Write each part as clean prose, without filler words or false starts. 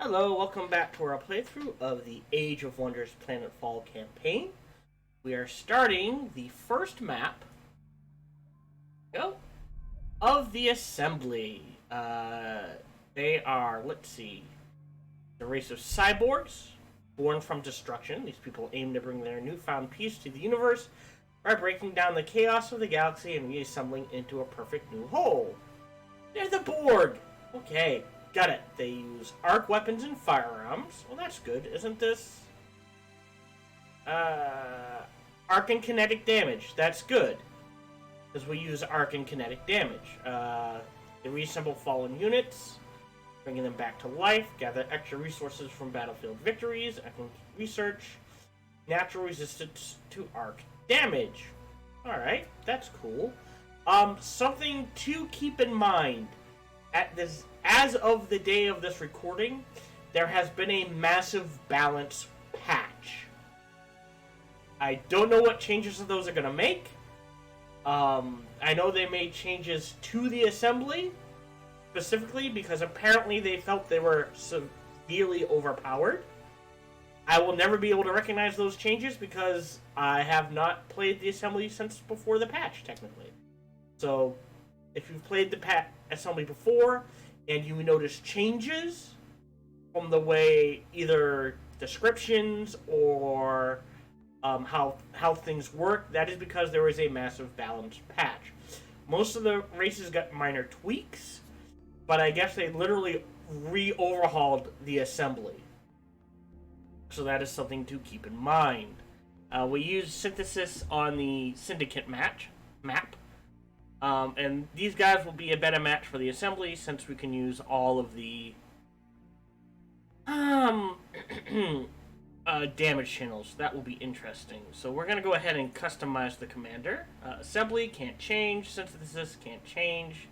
Hello, welcome back to our playthrough of the Age of Wonders Planetfall campaign. We are starting the first map of the Assembly. They are, let's see, the race of cyborgs, born from destruction. These people aim to bring their newfound peace to the universe by breaking down the chaos of the galaxy and reassembling into a perfect new whole. They're the Borg! Okay. Got it. They use arc weapons and firearms. Well, that's good, isn't this? Arc and kinetic damage. That's good. Because we use arc and kinetic damage. They reassemble fallen units, bringing them back to life, gather extra resources from battlefield victories, excellent research, natural resistance to arc damage. Alright, that's cool. Something to keep in mind. As of the day of this recording, there has been a massive balance patch. I don't know what changes those are going to make. I know they made changes to the assembly, specifically because apparently they felt they were severely overpowered. I will never be able to recognize those changes because I have not played the assembly since before the patch, technically. So, if you've played the assembly before, and you notice changes from the way either descriptions or how things work, that is because there was a massive balance patch. Most of the races got minor tweaks, but I guess they literally re-overhauled the assembly. So that is something to keep in mind. We use synthesis on the Syndicate map. And these guys will be a better match for the assembly since we can use all of the damage channels. That will be interesting. So we're going to go ahead and customize the commander. Assembly can't change. Synthesis can't change.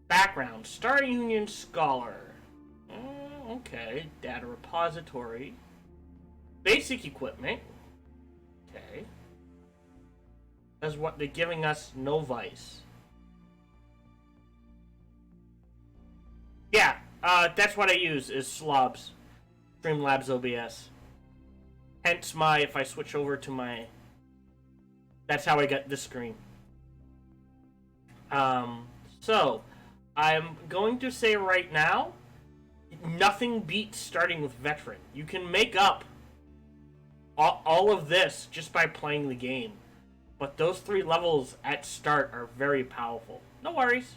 Background. Star Union Scholar. Okay. Data repository. Basic equipment. Okay. That's what they're giving us. No vice. Yeah, that's what I use, is Slobs. Streamlabs OBS. Hence my, if I switch over to my... That's how I got this screen. So, I'm going to say right now, nothing beats starting with Veteran. You can make up all of this just by playing the game. But those 3 levels at start are very powerful. No worries.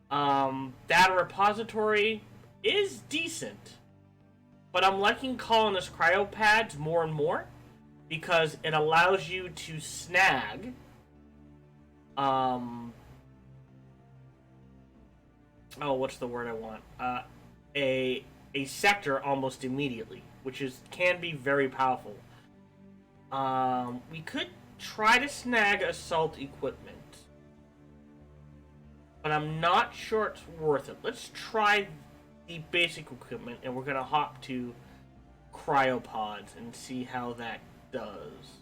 Data repository is decent, but I'm liking colonist cryopads more and more because it allows you to snag what's the word I want? A sector almost immediately, which can be very powerful. We could try to snag assault equipment, but I'm not sure it's worth it. Let's try the basic equipment, and we're going to hop to cryopods and see how that does.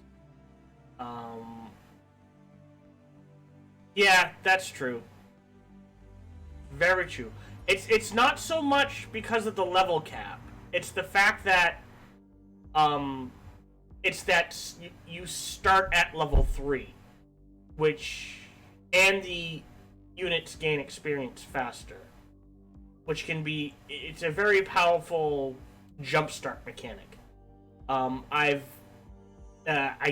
Yeah, that's true. Very true. It's not so much because of the level cap. It's the fact that you start at level 3, and the units gain experience faster, which can be, it's a very powerful jumpstart mechanic. I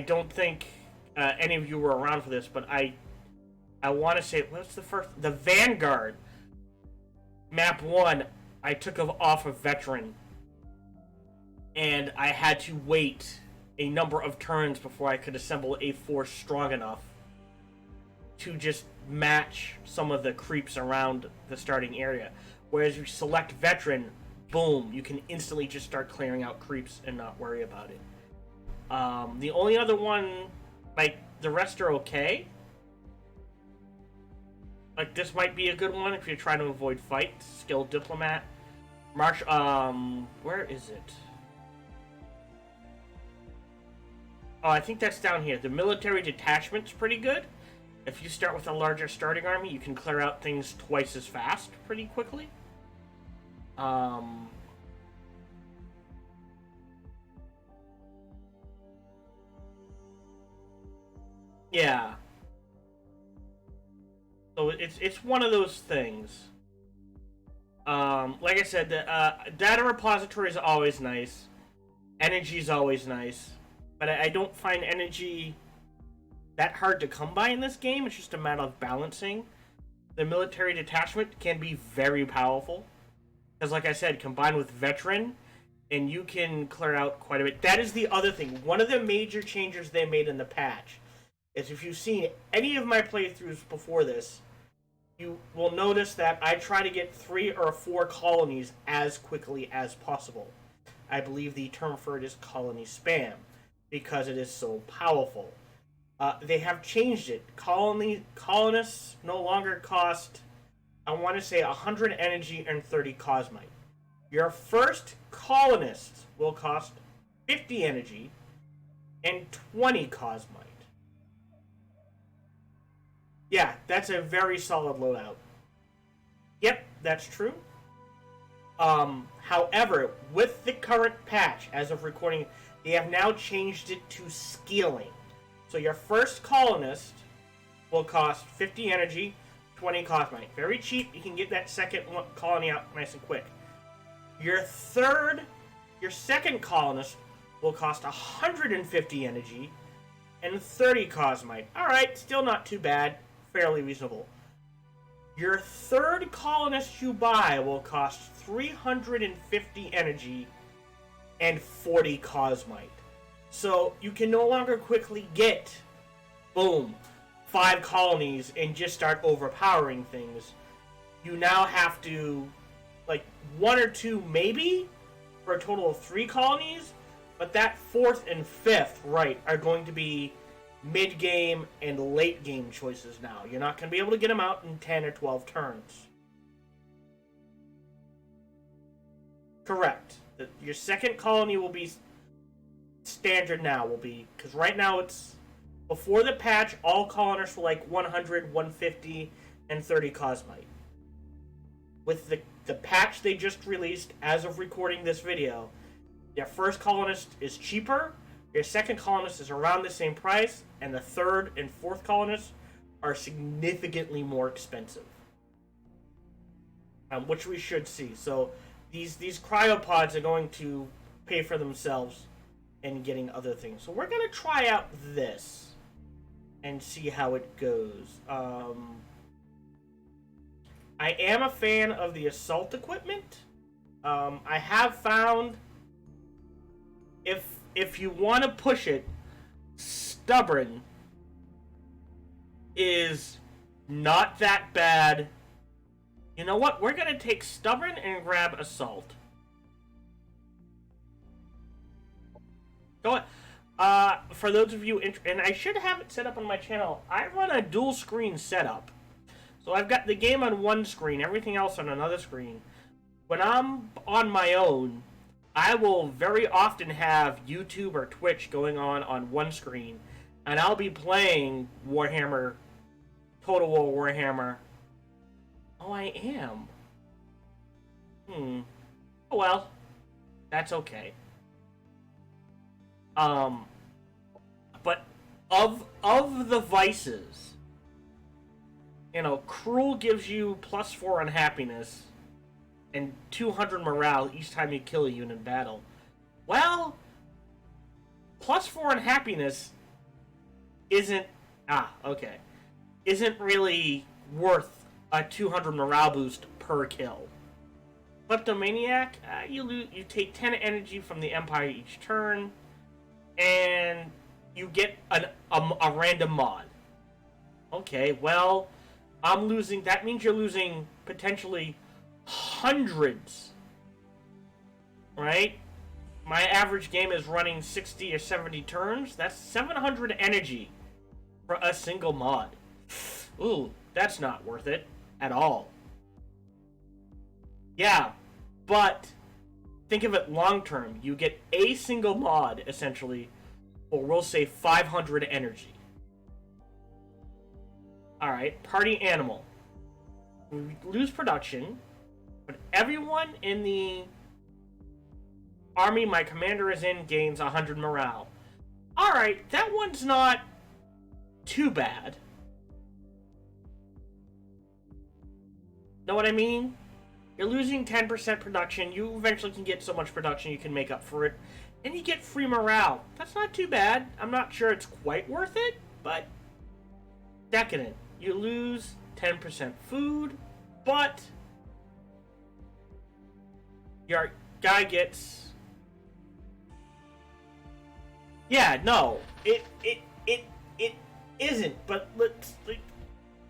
don't think any of you were around for this, but I want to say, what's the Vanguard map 1, I took off of Veteran, and I had to wait a number of turns before I could assemble a force strong enough to just match some of the creeps around the starting area. Whereas you select Veteran, boom, you can instantly just start clearing out creeps and not worry about it. The only other one, like, the rest are okay. Like, this might be a good one if you're trying to avoid fights. Skilled Diplomat. Where is it? Oh, I think that's down here. The military detachment's pretty good. If you start with a larger starting army, you can clear out things twice as fast pretty quickly. Yeah. So it's one of those things. Like I said, the data repository is always nice. Energy is always nice, but I don't find energy that hard to come by in this game. It's just a matter of balancing. The military detachment can be very powerful, because like I said, combined with veteran, and you can clear out quite a bit. That is the other thing. One of the major changes they made in the patch is, if you've seen any of my playthroughs before this, you will notice that I try to get 3 or 4 colonies as quickly as possible. I believe the term for it is colony spam, because it is so powerful. They have changed it. Colonists no longer cost, I want to say, 100 energy and 30 cosmite. Your first colonist will cost 50 energy and 20 cosmite. Yeah, that's a very solid loadout. Yep, that's true. However, with the current patch, as of recording, they have now changed it to scaling. So your first colonist will cost 50 energy, 20 cosmite. Very cheap. You can get that second colony out nice and quick. Your second colonist will cost 150 energy and 30 cosmite. Alright, still not too bad. Fairly reasonable. Your third colonist you buy will cost 350 energy and 40 cosmite. So you can no longer quickly get, boom, 5 colonies and just start overpowering things. You now have to, like, 1 or 2 maybe, for a total of 3 colonies, but that 4th and 5th, right, are going to be mid-game and late-game choices now. You're not going to be able to get them out in 10 or 12 turns. Correct. Your second colony will be standard now, because right now it's, before the patch, all colonists were like 100, 150, and 30 cosmite. With the patch they just released, as of recording this video, your first colonist is cheaper, your second colonist is around the same price, and the third and fourth colonists are significantly more expensive. Which we should see. So these cryopods are going to pay for themselves and getting other things. So we're going to try out this and see how it goes. I am a fan of the assault equipment. I have found if you want to push it, stubborn is not that bad. You know what? We're going to take stubborn and grab assault. Go ahead. For those of you, and I should have it set up on my channel, I run a dual screen setup. So I've got the game on one screen, everything else on another screen. When I'm on my own, I will very often have YouTube or Twitch going on one screen, and I'll be playing Warhammer, Total War Warhammer. Oh, I am. Oh well, that's okay. But of the vices, you know, Cruel gives you +4 on happiness and 200 morale each time you kill a unit in battle. Well, +4 on happiness isn't really worth a 200 morale boost per kill. Kleptomaniac, you take 10 energy from the Empire each turn, and you get a random mod. Okay, well, I'm losing. That means you're losing potentially hundreds, right? My average game is running 60 or 70 turns. That's 700 energy for a single mod. Ooh, that's not worth it at all. Yeah, but think of it long term. You get a single mod, essentially, or we'll say 500 energy. Alright, party animal. We lose production, but everyone in the army my commander is in gains 100 morale. Alright, that one's not too bad. Know what I mean? You're losing 10% production. You eventually can get so much production you can make up for it. And you get free morale. That's not too bad. I'm not sure it's quite worth it, but decadent. You lose 10% food, but your guy gets... Yeah, no. It isn't, but let's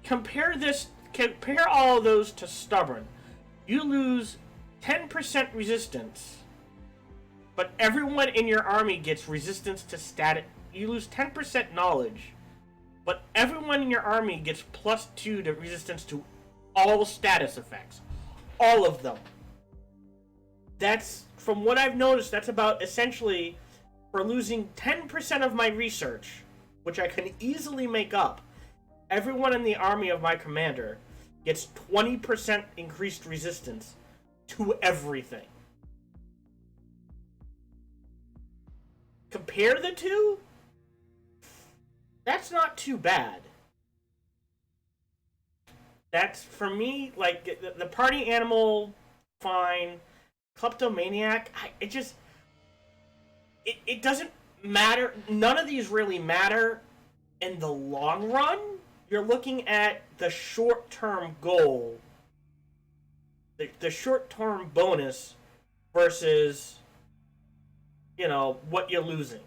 compare all of those to stubborn. You lose 10% resistance, but everyone in your army gets resistance to static. You lose 10% knowledge, but everyone in your army gets +2 to resistance to all status effects. All of them. That's, from what I've noticed, that's about essentially for losing 10% of my research, which I can easily make up. Everyone in the army of my commander gets 20% increased resistance to everything. Compare the two? That's not too bad. That's, for me, like, the party animal, fine. Kleptomaniac, it doesn't matter. None of these really matter in the long run. You're looking at the short-term goal, the short-term bonus versus, you know, what you're losing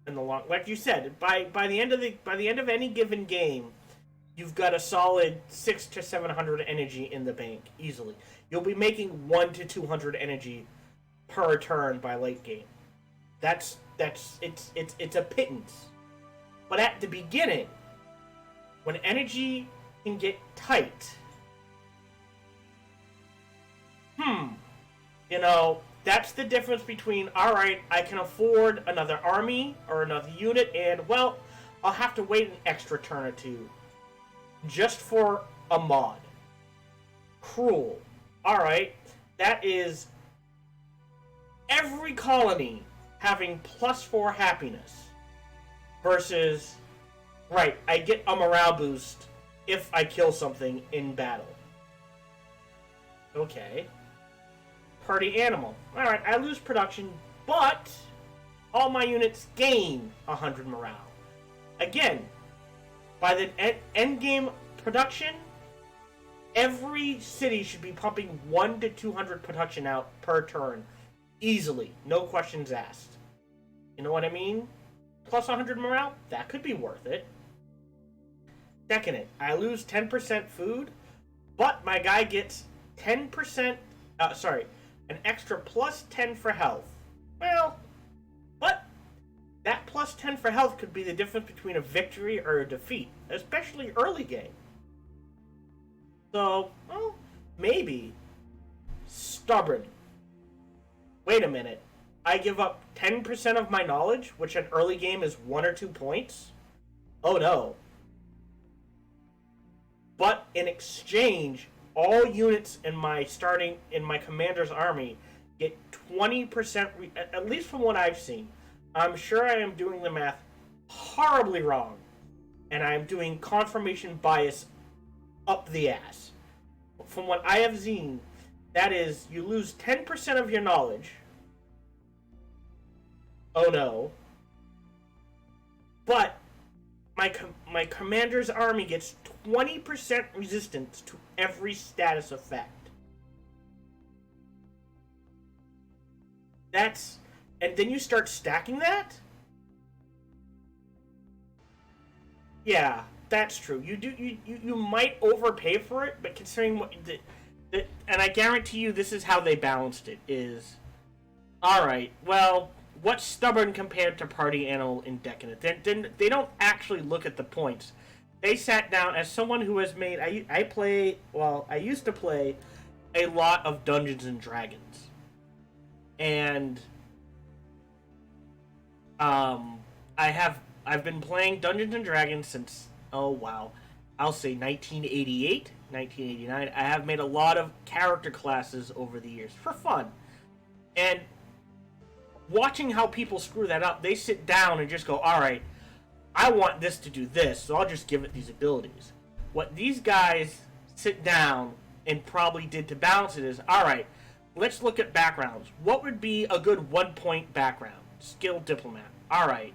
in the long. Like you said, by the end of any given game, you've got a solid 600 to 700 energy in the bank easily. You'll be making 100 to 200 energy per turn by late game. It's a pittance. But at the beginning, when energy can get tight, you know, that's the difference between, alright, I can afford another army or another unit, and, well, I'll have to wait an extra turn or two just for a mod. Cruel. Alright, that is every colony having +4 happiness versus, right, I get a morale boost if I kill something in battle. Okay. Party animal. Alright, I lose production, but all my units gain 100 morale. Again, by the end game production, every city should be pumping 100 to 200 production out per turn. Easily. No questions asked. You know what I mean? Plus 100 morale? That could be worth it. Decadent. I lose 10% food, but my guy gets 10%... an extra +10 for health. Well, but that +10 for health could be the difference between a victory or a defeat, especially early game. So, well, maybe. Stubborn. Wait a minute. I give up 10% of my knowledge, which in early game is 1 or 2 points? Oh no. But in exchange, all units in my commander's army get 20%, at least from what I've seen. I'm sure I am doing the math horribly wrong, and I am doing confirmation bias up the ass. From what I have seen, that is, you lose 10% of your knowledge. Oh no. But my commander's army gets 20% resistance to every status effect. That's... And then you start stacking that? Yeah, that's true. You might overpay for it, but considering what... and I guarantee you this is how they balanced it, is... Alright, well... What's stubborn compared to party animal in Decadent? They don't actually look at the points. They sat down as someone who has made... I used to play a lot of Dungeons and Dragons. And I've been playing Dungeons and Dragons since, oh wow, I'll say 1988, 1989. I have made a lot of character classes over the years for fun. And watching how people screw that up, they sit down and just go, alright, I want this to do this, so I'll just give it these abilities. What these guys sit down and probably did to balance it is, alright, let's look at backgrounds. What would be a good 1-point background? Skilled diplomat. Alright.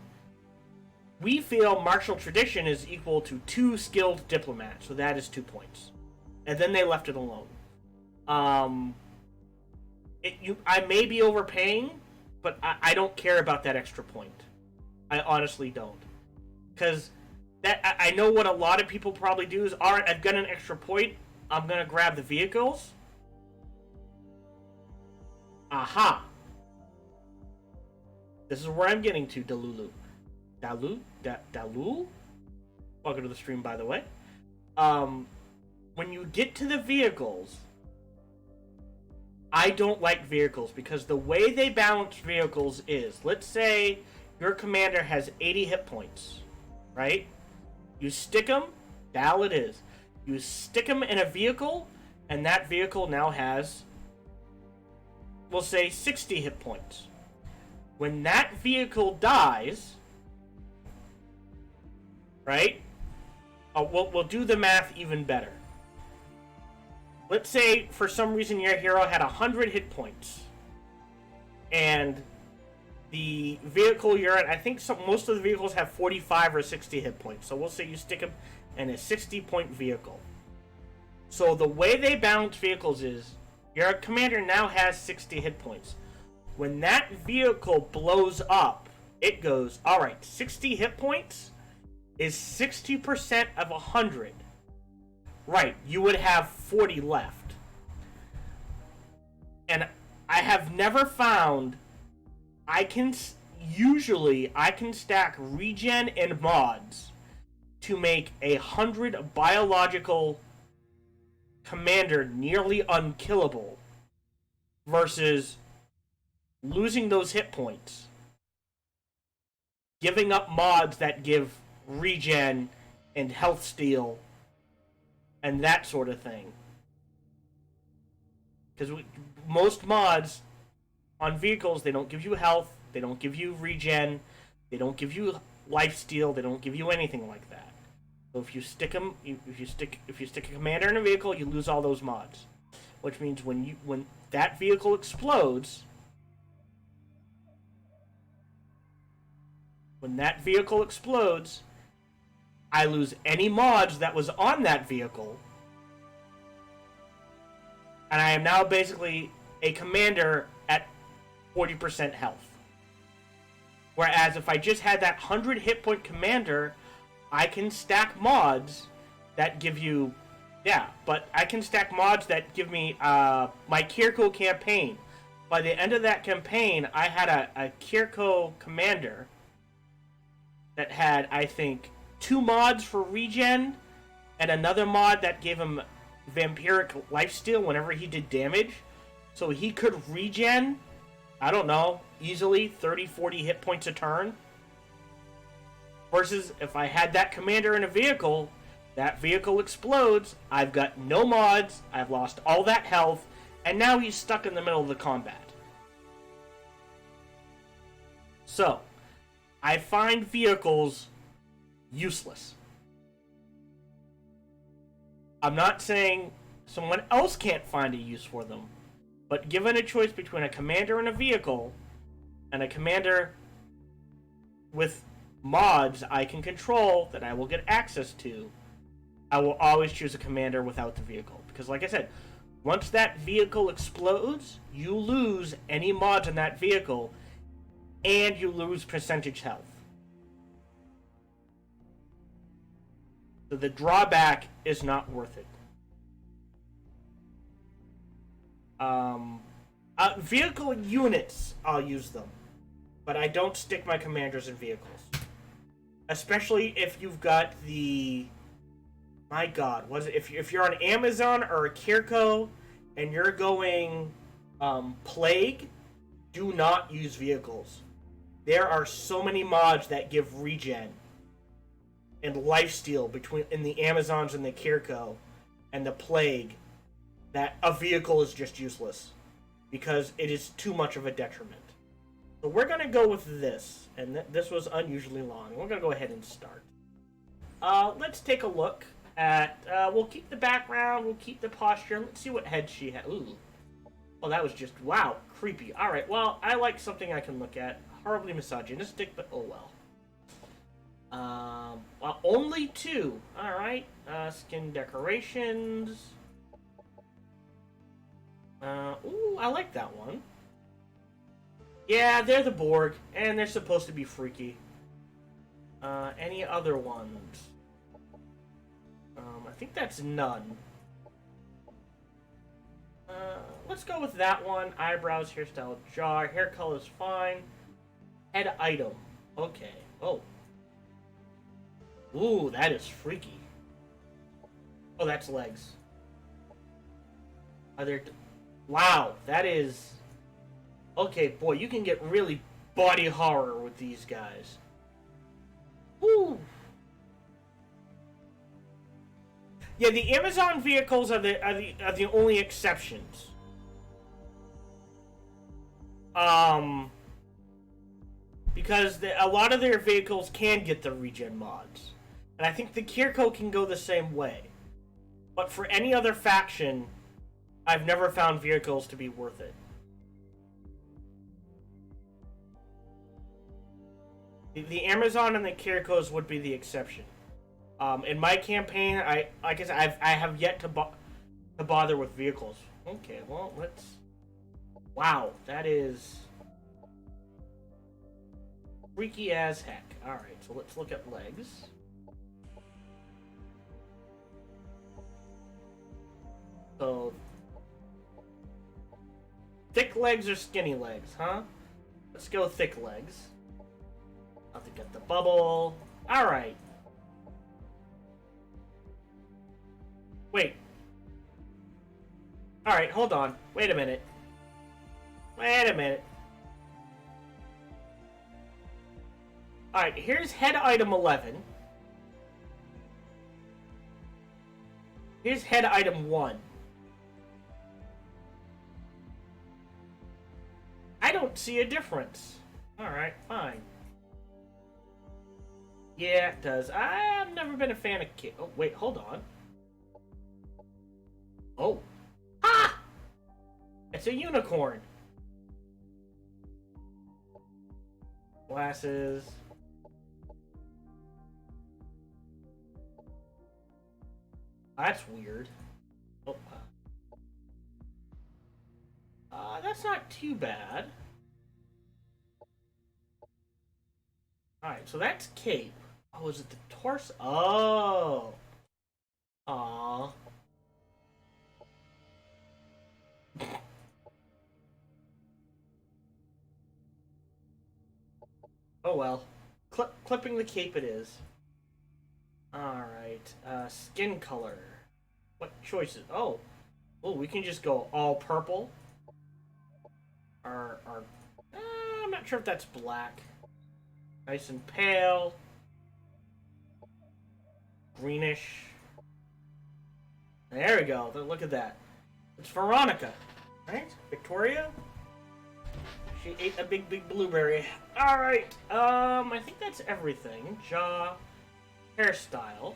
We feel martial tradition is equal to 2 skilled diplomats, so that is 2 points. And then they left it alone. I may be overpaying, but I don't care about that extra point. I honestly don't. Because I know what a lot of people probably do is, alright, I've got an extra point, I'm going to grab the vehicles. Aha! This is where I'm getting to, Dalulu. Dalul? Welcome to the stream, by the way. When you get to the vehicles, I don't like vehicles because the way they balance vehicles is, let's say your commander has 80 hit points, right? You stick them, Dal it is. You stick them in a vehicle, and that vehicle now has, we'll say, 60 hit points. When that vehicle dies, right? We'll do the math even better. Let's say for some reason your hero had 100 hit points, and the vehicle you're in, I think most of the vehicles have 45 or 60 hit points. So we'll say you stick them in a 60-point vehicle. So the way they balance vehicles is, your commander now has 60 hit points. When that vehicle blows up, it goes, alright, 60 hit points is 60% of 100. Right, you would have 40 left. And I have never found I can stack regen and mods to make 100 biological commander nearly unkillable versus losing those hit points, giving up mods that give regen and health steal and that sort of thing. Because most mods on vehicles, they don't give you health, they don't give you regen, they don't give you lifesteal, they don't give you anything like that. So if you stick them, if you stick a commander in a vehicle, you lose all those mods. Which means when that vehicle explodes, I lose any mods that was on that vehicle, and I am now basically a commander at 40% health. Whereas if I just had that 100 hit point commander, I can stack mods that give you, I can stack mods that give me my Kirko campaign. By the end of that campaign, I had a Kirko commander that had, I think, 2 mods for regen and another mod that gave him vampiric lifesteal whenever he did damage. So he could regen, I don't know, easily 30-40 hit points a turn. Versus if I had that commander in a vehicle, that vehicle explodes, I've got no mods, I've lost all that health, and now he's stuck in the middle of the combat. So, I find vehicles useless. I'm not saying someone else can't find a use for them, but given a choice between a commander and a vehicle, and a commander with mods I can control that I will get access to, I will always choose a commander without the vehicle. Because like I said, once that vehicle explodes, you lose any mods in that vehicle, and you lose percentage health. So the drawback is not worth it. Vehicle units, I'll use them. But I don't stick my commanders in vehicles. Especially if you've got the... My god, if you're on Amazon or a Kirko and you're going Plague, do not use vehicles. There are so many mods that give regen and lifesteal in the Amazons and the Kirko and the Plague that a vehicle is just useless because it is too much of a detriment. So we're going to go with this, and this was unusually long. We're going to go ahead and start. Let's take a look at, we'll keep the background, we'll keep the posture. Let's see what head she had. Ooh. Oh, that was just, wow, creepy. Alright, well, I like something I can look at. Horribly misogynistic, but oh well. Well, only 2. Alright. Skin decorations. Ooh, I like that one. Yeah, they're the Borg, and they're supposed to be freaky. Any other ones? I think that's none. Let's go with that one. Eyebrows, hairstyle, jaw, hair color's fine. Head item. Okay. Oh. Ooh, that is freaky. Oh, that's legs. Are there... Wow, that is... Okay, boy, you can get really body horror with these guys. Ooh. Yeah, the Amazon vehicles are the only exceptions. Because a lot of their vehicles can get the regen mods. And I think the Kirko can go the same way. But for any other faction, I've never found vehicles to be worth it. The Amazon and the Kirkos would be the exception. In my campaign, I have yet to bother with vehicles. Okay, well, let's... Wow, that is... freaky as heck. Alright, so let's look at legs. So... thick legs or skinny legs, huh? Let's go thick legs. I'll have to get the bubble. Alright. Wait. Alright, hold on. Wait a minute. Wait a minute. Alright, here's head item 11. Here's head item 1. I don't see a difference. Alright, fine. Yeah, it does. I've never been a fan of kid. Oh, wait, hold on. Oh. Ah! It's a unicorn. Glasses. That's weird. Oh. That's not too bad. Alright, so that's cape. Oh, is it the torso? Oh. Aww. Oh well. Clipping the cape it is. Alright. Skin color. What choices? Oh. Oh, we can just go all purple. Or I'm not sure if that's black. Nice and pale. Greenish. There we go. Look at that. It's Veronica. Right? Victoria? She ate a big blueberry. Alright. I think that's everything. Jaw. Hairstyle.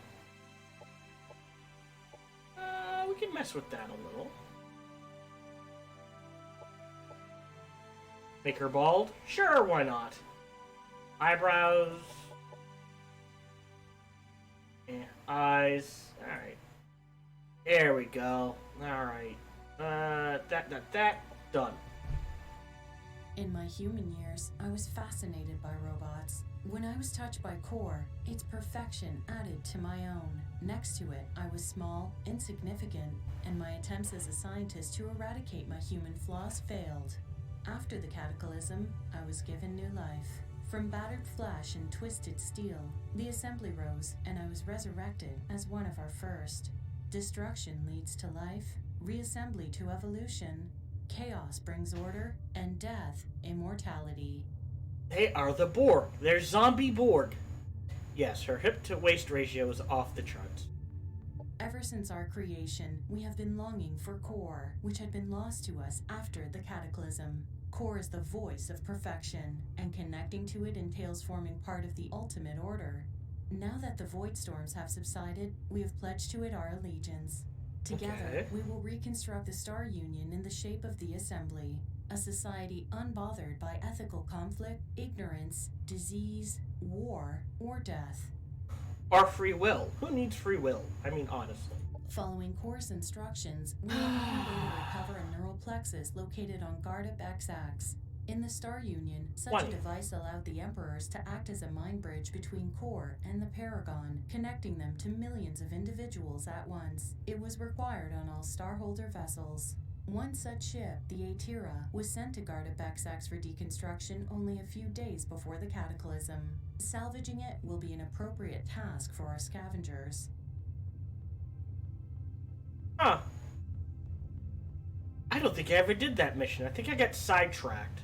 We can mess with that a little. Make her bald? Sure, why not? Eyebrows. Yeah, eyes. Alright. There we go. Alright. That. Done. In my human years, I was fascinated by robots. When I was touched by Core, its perfection added to my own. Next to it, I was small, insignificant, and my attempts as a scientist to eradicate my human flaws failed. After the cataclysm, I was given new life. From battered flesh and twisted steel, the assembly rose, and I was resurrected as one of our first. Destruction leads to life, reassembly to evolution, chaos brings order, and death, immortality. They are the Borg. They're zombie Borg. Yes, her hip-to-waist ratio is off the charts. Ever since our creation, we have been longing for Core, which had been lost to us after the cataclysm. Core is the voice of perfection, and connecting to it entails forming part of the ultimate order. Now that the void storms have subsided, we have pledged to it our allegiance. Together, we will reconstruct the Star Union in the shape of the Assembly, a society unbothered by ethical conflict, ignorance, disease, war, or death. Or free will. Who needs free will? I mean, honestly. Following Core's instructions, we will find a way to recover a neural plexus located on Pt.85. In the Star Union, such a device allowed the Emperors to act as a mind bridge between Core and the Paragon, connecting them to millions of individuals at once. It was required on all Starholder vessels. One such ship, the Atira, was sent to Pt.85 for deconstruction only a few days before the cataclysm. Salvaging it will be an appropriate task for our scavengers. Huh. I don't think I ever did that mission. I think I got sidetracked.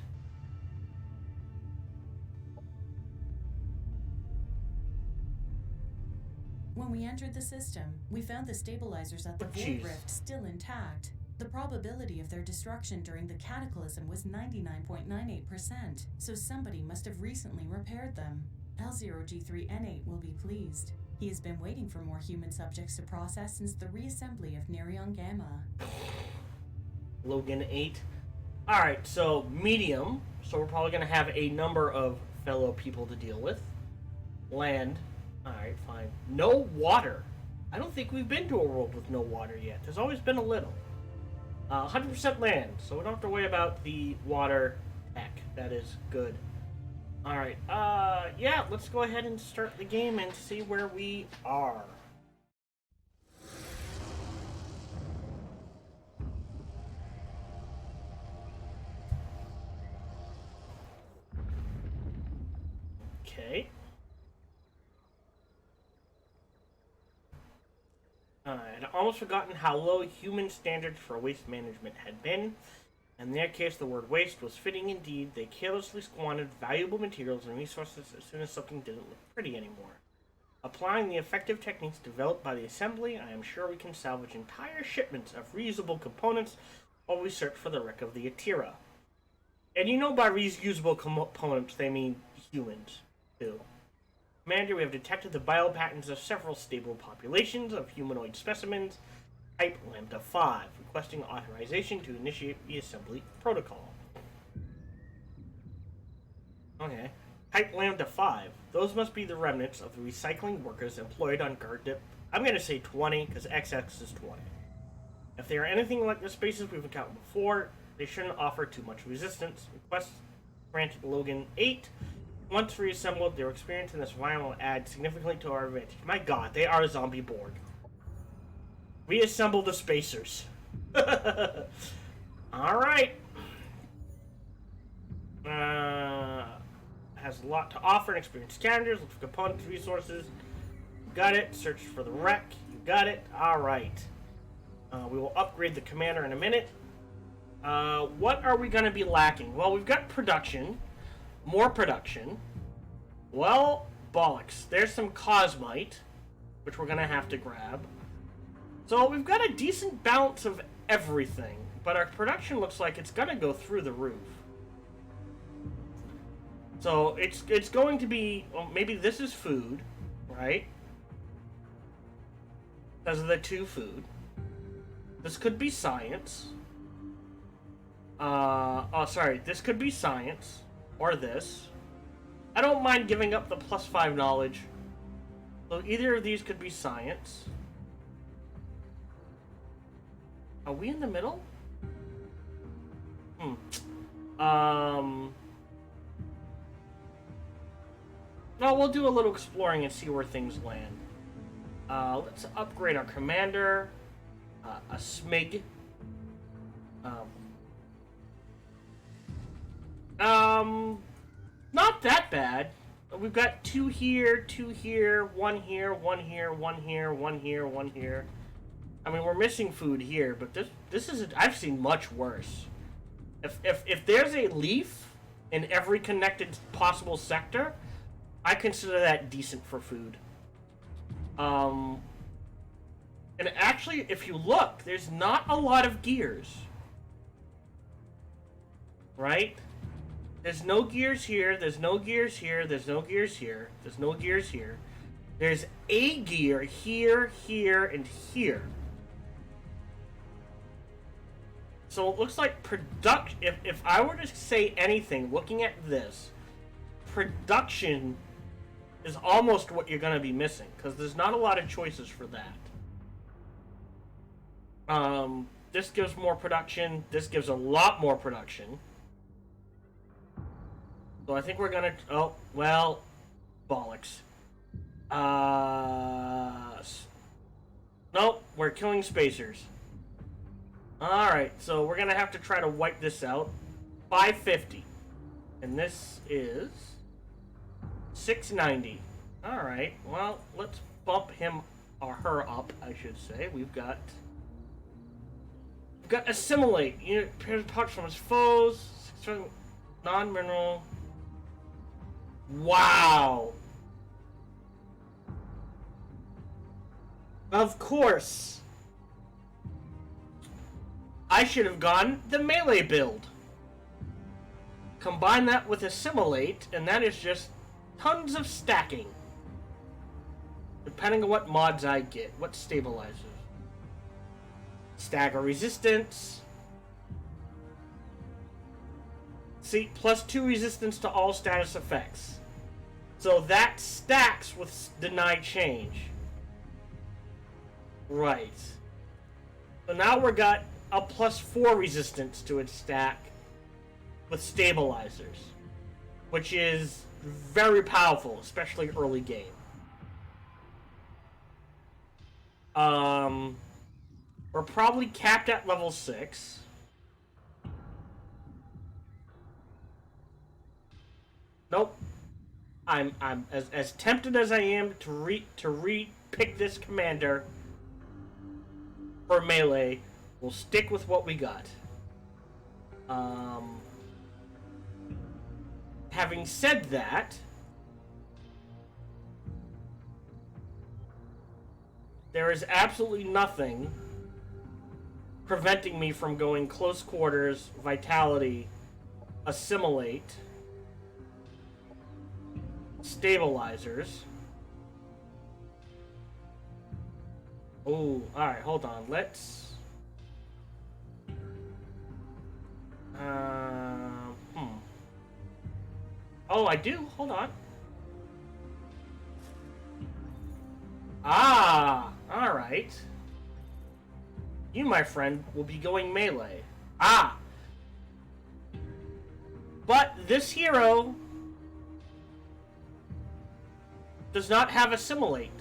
When we entered the system, we found the stabilizers at the Void Rift still intact. The probability of their destruction during the cataclysm was 99.98%, so somebody must have recently repaired them. L0G3N8 will be pleased. He has been waiting for more human subjects to process since the reassembly of Nerion Gamma. Logan 8. Alright, so medium. So we're probably going to have a number of fellow people to deal with. Land. Alright, fine. No water. I don't think we've been to a world with no water yet. There's always been a little. 100% land, so we don't have to worry about the water tech. That is good. Alright, yeah, let's go ahead and start the game and see where we are. Okay. I'd almost forgotten how low human standards for waste management had been. In their case, the word waste was fitting indeed. They carelessly squandered valuable materials and resources as soon as something didn't look pretty anymore. Applying the effective techniques developed by the Assembly, I am sure we can salvage entire shipments of reusable components while we search for the wreck of the Atira. And you know by reusable components, they mean humans, too. Commander, we have detected the biopatterns of several stable populations of humanoid specimens, type Lambda 5, requesting authorization to initiate the assembly protocol. Okay. Type Lambda 5. Those must be the remnants of the recycling workers employed on guard dip. I'm going to say 20, because XX is 20. If they are anything like the spaces we've encountered before, they shouldn't offer too much resistance. Request granted Logan 8. Once reassembled, their experience in this environment will add significantly to our advantage. My god, they are a zombie Borg. Reassemble the spacers. Alright. Has a lot to offer and experienced scavengers. Look for components, resources. You got it. Search for the wreck. You got it. Alright. We will upgrade the commander in a minute. What are we going to be lacking? Well, we've got production. More production. Well, bollocks. There's some cosmite, which we're going to have to grab. So we've got a decent balance of everything, but our production looks like it's going to go through the roof. So it's going to be, well, maybe this is food, right? Because of the 2 food. This could be science. This could be science. Or this. I don't mind giving up the +5 knowledge. So either of these could be science. Are we in the middle? No, we'll do a little exploring and see where things land. Let's upgrade our commander. A smig. Not that bad. We've got 2 here, 2 here, 1 here, 1 here, 1 here, 1 here, 1 here. I mean, we're missing food here, but this is I've seen much worse. If there's a leaf in every connected possible sector, I consider that decent for food. And actually, if you look, there's not a lot of gears. right? There's no gears here, there's no gears here, there's no gears here, there's no gears here. There's a gear here, here, and here. So it looks like production, if I were to say anything, looking at this, production is almost what you're going to be missing, because there's not a lot of choices for that. This gives more production, this gives a lot more production. So I think we're going to, oh, well, bollocks. Nope, we're killing spacers. Alright, so we're gonna have to try to wipe this out. 550. And this is 690. Alright, well, let's bump him or her up, I should say. We've got assimilate. Unit prepares parts from his foes. Non-mineral. Wow. Of course. I should have gone the melee build. Combine that with assimilate, and that is just tons of stacking. Depending on what mods I get. What stabilizers? Stagger resistance. See, +2 resistance to all status effects. So that stacks with deny change. Right. So now we've got a +4 resistance to its stack with stabilizers, which is very powerful, especially early game. We're probably capped at level 6. Nope. I'm as tempted as I am to re-pick this commander for melee. We'll stick with what we got. Having said that, there is absolutely nothing preventing me from going close quarters, vitality, assimilate, stabilizers. Oh, alright, hold on. Let's... Oh, I do? Hold on. Ah, alright. You, my friend, will be going melee. Ah! But this hero does not have assimilate.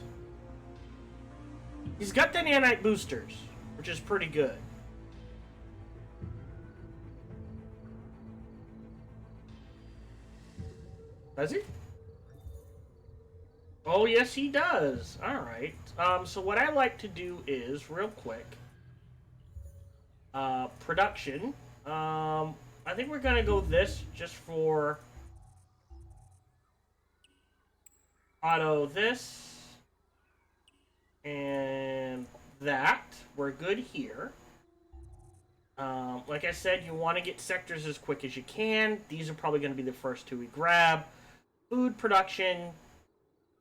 He's got the nanite boosters, which is pretty good. Does he? Oh, yes, he does. Alright. So what I like to do is, real quick, production. I think we're gonna go this just for auto this and that. We're good here. Like I said, you want to get sectors as quick as you can. These are probably going to be the first two we grab. Food production,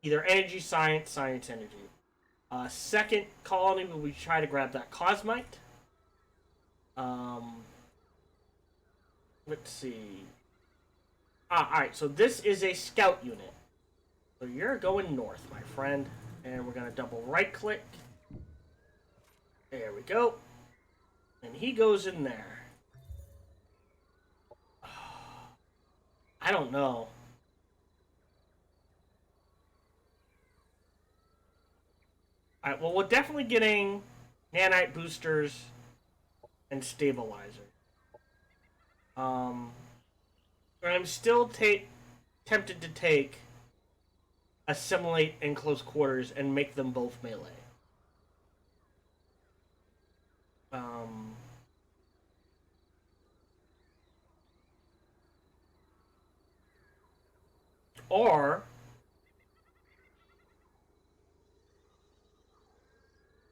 either energy, science, energy. Second colony, we try to grab that cosmite. Let's see. Alright, so this is a scout unit. So you're going north, my friend. And we're going to double right click. There we go. And he goes in there. I don't know. Alright, well, we're definitely getting nanite boosters and stabilizer. I'm still tempted to take assimilate in close quarters and make them both melee. Or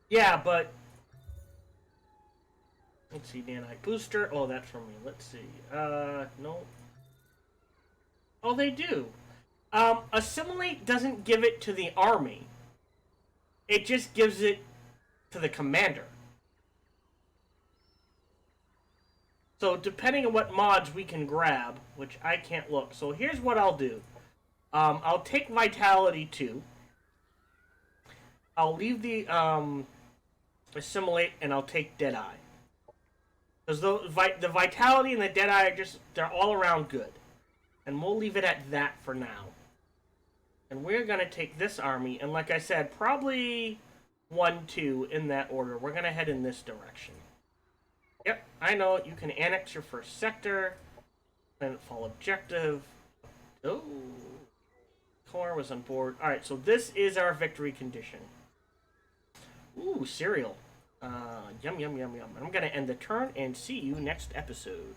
yeah, but Let's see, nanite booster. Oh, that's from me. Let's see. No. Oh, they do. Assimilate doesn't give it to the army. It just gives it to the commander. So depending on what mods we can grab, which I can't look. So here's what I'll do. I'll take Vitality 2. I'll leave the Assimilate, and I'll take Deadeye. Because the Vitality and the Deadeye are they're all around good. And we'll leave it at that for now. And we're going to take this army, and like I said, probably 1, 2 in that order. We're going to head in this direction. Yep, I know. You can annex your first sector. Planetfall objective. Oh. Core was on board. Alright, so this is our victory condition. Ooh, cereal. Yum, yum, yum, yum. I'm going to end the turn and see you next episode.